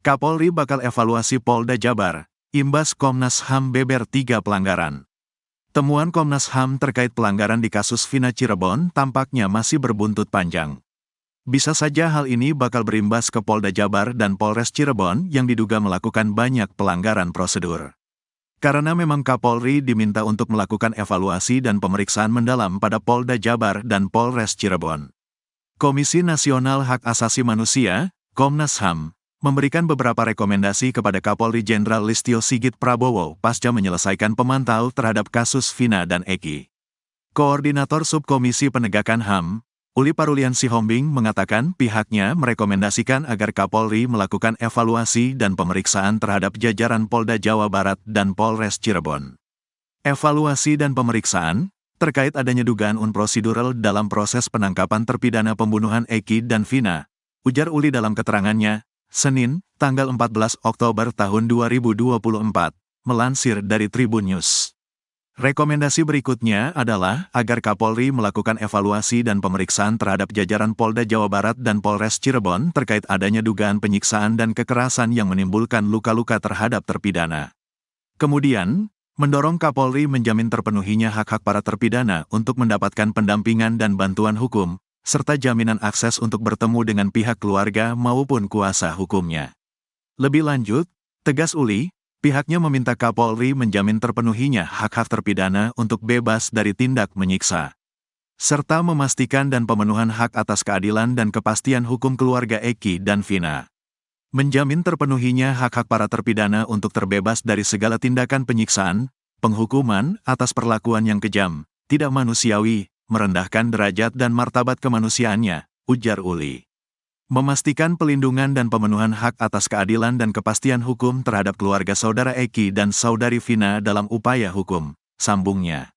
Kapolri bakal evaluasi Polda Jabar, imbas Komnas HAM beber 3 pelanggaran. Temuan Komnas HAM terkait pelanggaran di kasus Vina Cirebon tampaknya masih berbuntut panjang. Bisa saja hal ini bakal berimbas ke Polda Jabar dan Polres Cirebon yang diduga melakukan banyak pelanggaran prosedur. Karena memang Kapolri diminta untuk melakukan evaluasi dan pemeriksaan mendalam pada Polda Jabar dan Polres Cirebon. Komisi Nasional Hak Asasi Manusia, Komnas HAM, memberikan beberapa rekomendasi kepada Kapolri Jenderal Listio Sigit Prabowo pasca menyelesaikan pemantau terhadap kasus Vina dan Eki. Koordinator Subkomisi Penegakan HAM, Uli Parulian Sihombing mengatakan pihaknya merekomendasikan agar Kapolri melakukan evaluasi dan pemeriksaan terhadap jajaran Polda Jawa Barat dan Polres Cirebon. Evaluasi dan pemeriksaan terkait adanya dugaan unprocedural dalam proses penangkapan terpidana pembunuhan Eki dan Vina, ujar Uli dalam keterangannya, Senin, tanggal 14 Oktober tahun 2024, melansir dari Tribun News. Rekomendasi berikutnya adalah agar Kapolri melakukan evaluasi dan pemeriksaan terhadap jajaran Polda Jawa Barat dan Polres Cirebon terkait adanya dugaan penyiksaan dan kekerasan yang menimbulkan luka-luka terhadap terpidana. Kemudian, mendorong Kapolri menjamin terpenuhinya hak-hak para terpidana untuk mendapatkan pendampingan dan bantuan hukum, serta jaminan akses untuk bertemu dengan pihak keluarga maupun kuasa hukumnya. Lebih lanjut, tegas Uli, pihaknya meminta Kapolri menjamin terpenuhinya hak-hak terpidana untuk bebas dari tindak menyiksa, serta memastikan dan pemenuhan hak atas keadilan dan kepastian hukum keluarga Eki dan Vina. Menjamin terpenuhinya hak-hak para terpidana untuk terbebas dari segala tindakan penyiksaan, penghukuman atas perlakuan yang kejam, tidak manusiawi, merendahkan derajat dan martabat kemanusiaannya, ujar Uli. Memastikan pelindungan dan pemenuhan hak atas keadilan dan kepastian hukum terhadap keluarga saudara Eki dan saudari Vina dalam upaya hukum, sambungnya.